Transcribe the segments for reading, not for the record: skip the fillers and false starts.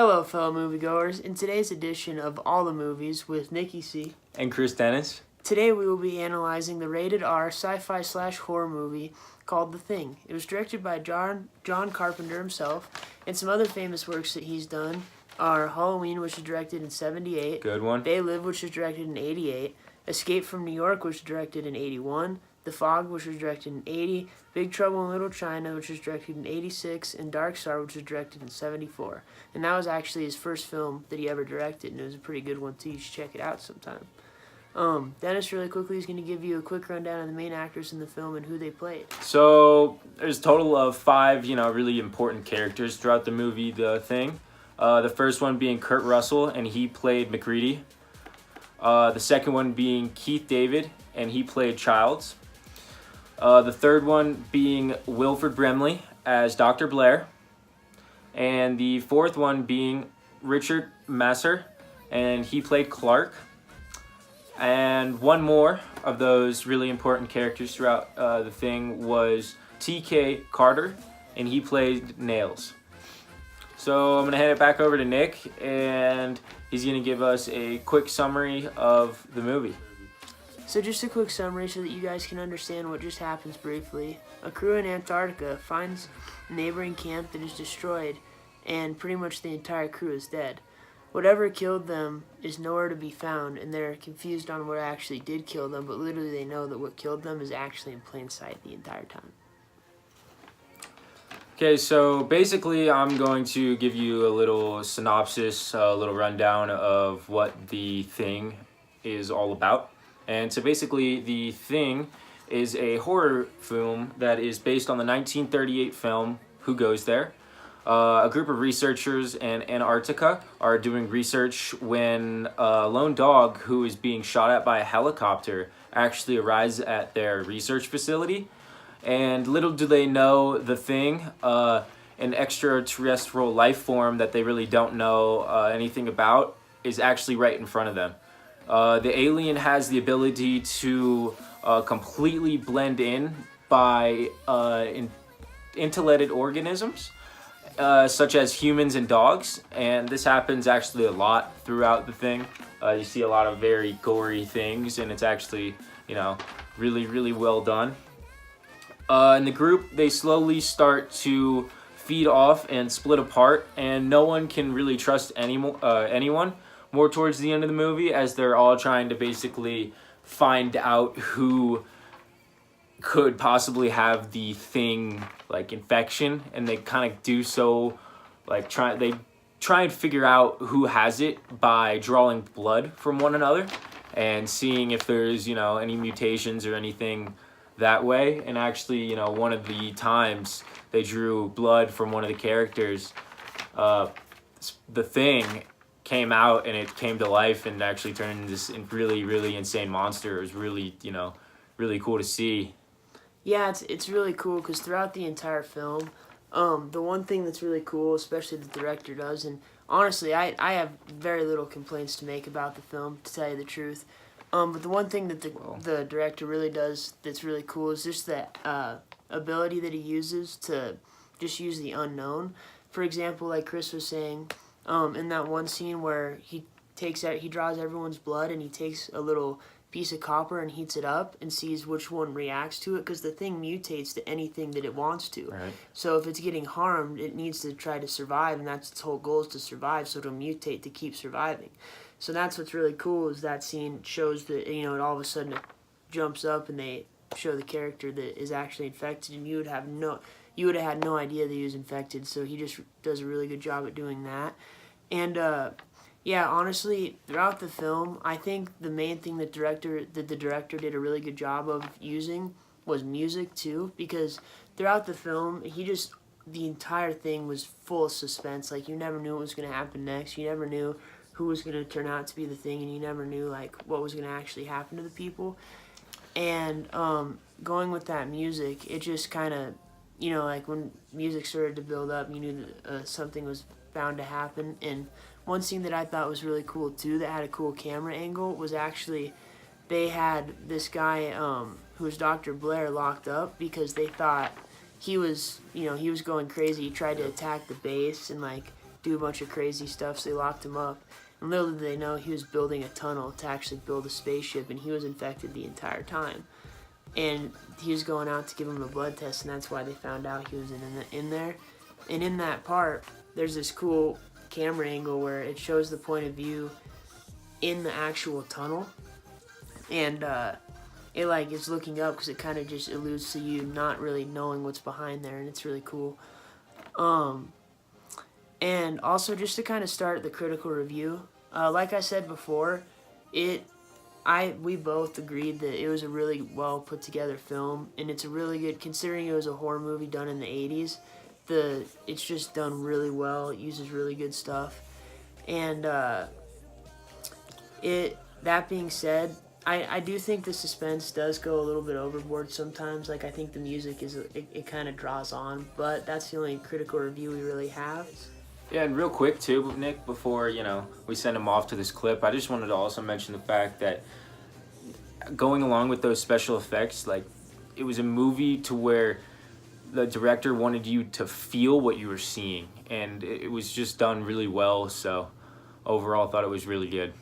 Hello, fellow moviegoers. In today's edition of All the Movies with Nikki C. And Chris Dennis. Today we will be analyzing the rated R sci-fi/horror movie called The Thing. It was directed by John Carpenter himself, and some other famous works that he's done are Halloween, which was directed in 1978. Good one. They Live, which was directed in 1988. Escape from New York, which was directed in 1981. The Fog, which was directed in 1980. Big Trouble in Little China, which was directed in 1986. And Dark Star, which was directed in 1974. And that was actually his first film that he ever directed, and it was a pretty good one too. You should check it out sometime. Dennis, really quickly, is going to give you a quick rundown of the main actors in the film and who they played. So there's a total of 5, really important characters throughout the movie, The Thing. The first one being Kurt Russell, and he played McCready. The second one being Keith David, and he played Childs. The third one being Wilford Brimley as Dr. Blair. And the fourth one being Richard Masur, and he played Clark. And one more of those really important characters throughout The Thing was T.K. Carter, and he played Nails. So I'm going to hand it back over to Nick, and he's going to give us a quick summary of the movie. So just a quick summary so that you guys can understand what just happens briefly. A crew in Antarctica finds a neighboring camp that is destroyed, and pretty much the entire crew is dead. Whatever killed them is nowhere to be found, and they're confused on what actually did kill them, but literally they know that what killed them is actually in plain sight the entire time. Okay, so basically I'm going to give you a little synopsis, a little rundown of what The Thing is all about. And so basically The Thing is a horror film that is based on the 1938 film Who Goes There? A group of researchers in Antarctica are doing research when a lone dog who is being shot at by a helicopter actually arrives at their research facility. And little do they know The Thing, an extraterrestrial life form that they really don't know anything about, is actually right in front of them. The alien has the ability to completely blend in by intelligent organisms, such as humans and dogs, and this happens actually a lot throughout The Thing. You see a lot of very gory things, and it's actually, really, really well done. In the group, they slowly start to feed off and split apart, and no one can really trust anyone more towards the end of the movie, as they're all trying to basically find out who could possibly have the thing infection, and they kind of do so they try and figure out who has it by drawing blood from one another and seeing if there's any mutations or anything that way. And actually, one of the times they drew blood from one of the characters, The Thing came out and it came to life and actually turned into this really, really insane monster. It was really, really cool to see. Yeah, it's really cool because throughout the entire film, the one thing that's really cool, especially the director does, and honestly, I have very little complaints to make about the film, to tell you the truth. But the one thing that the director really does that's really cool is just that ability that he uses to just use the unknown. For example, like Chris was saying, in that one scene where he draws everyone's blood and he takes a little piece of copper and heats it up and sees which one reacts to it, because the thing mutates to anything that it wants to. Right. So if it's getting harmed, it needs to try to survive, and that's its whole goal, is to survive, so it'll mutate to keep surviving. So that's what's really cool, is that scene shows that, it all of a sudden it jumps up and they show the character that is actually infected, and you would have had no idea that he was infected. So he just does a really good job at doing that. And yeah, honestly, throughout the film, I think the main thing that the director did a really good job of using was music too, because throughout the film, the entire thing was full of suspense. You never knew what was going to happen next. You never knew who was going to turn out to be the thing, and you never knew what was going to actually happen to the people. And going with that music, it just kind of, when music started to build up, you knew that something was bound to happen. And one scene that I thought was really cool too, that had a cool camera angle, was actually they had this guy who was Dr. Blair locked up because they thought he was going crazy. He tried to attack the base, and do a bunch of crazy stuff, so they locked him up. And little did they know he was building a tunnel to actually build a spaceship, and he was infected the entire time. And he was going out to give him a blood test, and that's why they found out he was in there. And in that part, there's this cool camera angle where it shows the point of view in the actual tunnel, and it like is looking up because it kind of just alludes to you not really knowing what's behind there, and it's really cool. And also just to kind of start the critical review, like I said before, we both agreed that it was a really well put together film, and it's a really good, considering it was a horror movie done in the 80s. It's just done really well. It uses really good stuff, and that being said, I do think the suspense does go a little bit overboard sometimes. Like, I think the music it kind of draws on, but that's the only critical review we really have. Yeah, and real quick too, Nick, before we send him off to this clip, I just wanted to also mention the fact that going along with those special effects, like, it was a movie to where the director wanted you to feel what you were seeing, and it was just done really well. So overall, I thought it was really good.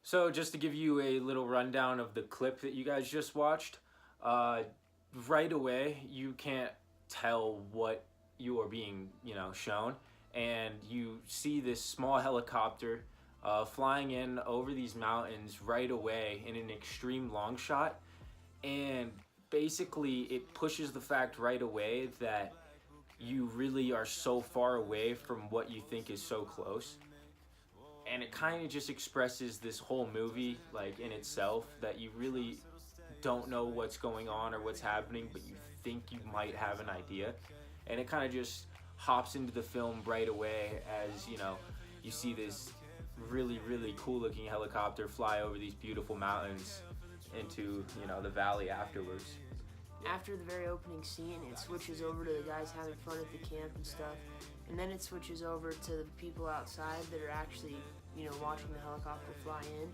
So just to give you a little rundown of the clip that you guys just watched, right away you can't tell what you are being, shown, and you see this small helicopter flying in over these mountains right away in an extreme long shot, and basically it pushes the fact right away that you really are so far away from what you think is so close. And it kind of just expresses this whole movie, like, in itself, that you really don't know what's going on or what's happening, but you think you might have an idea. And it kind of just hops into the film right away as, you see this really, really cool looking helicopter fly over these beautiful mountains into, the valley afterwards. After the very opening scene, it switches over to the guys having fun at the camp and stuff, and then it switches over to the people outside that are actually, watching the helicopter fly in,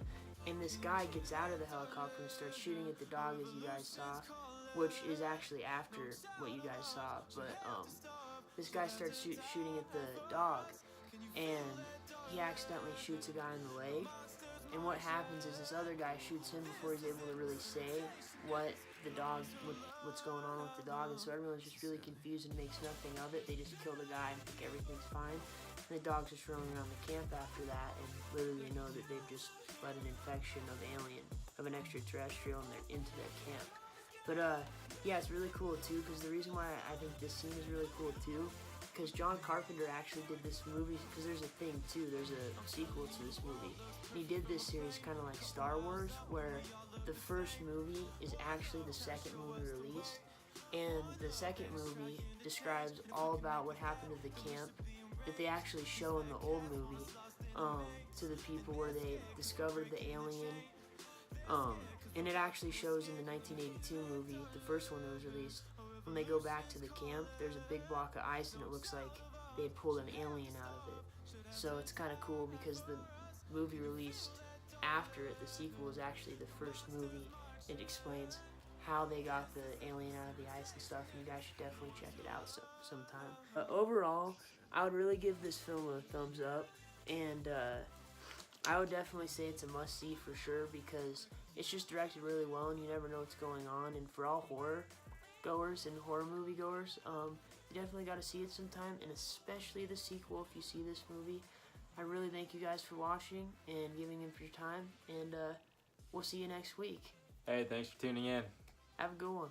and this guy gets out of the helicopter and starts shooting at the dog, as you guys saw, which is actually after what you guys saw, but this guy starts shooting at the dog, and he accidentally shoots a guy in the leg, and what happens is this other guy shoots him before he's able to really say what's going on with the dog, and so everyone's just really confused and makes nothing of it. They just kill the guy and think everything's fine, and the dog's just roaming around the camp after that, and literally they know that they've just let an infection of an extraterrestrial into their camp. But yeah, it's really cool too, because the reason why I think this scene is really cool too, because John Carpenter actually did this movie, because there's a thing too, there's a sequel to this movie, and he did this series kind of like Star Wars, where the first movie is actually the second movie released, And the second movie describes all about what happened to the camp that they actually show in the old movie, to the people where they discovered the alien. And it actually shows in the 1982 movie, the first one that was released, when they go back to the camp, there's a big block of ice and it looks like they had pulled an alien out of it. So it's kind of cool because the movie released after it, the sequel, is actually the first movie. It explains how they got the alien out of the ice and stuff, and you guys should definitely check it out sometime. Overall, I would really give this film a thumbs up, and I would definitely say it's a must-see for sure because it's just directed really well and you never know what's going on. And for all horror goers and horror movie goers, you definitely got to see it sometime, and especially the sequel if you see this movie. I really thank you guys for watching and giving him your time, and we'll see you next week. Hey, thanks for tuning in. Have a good one.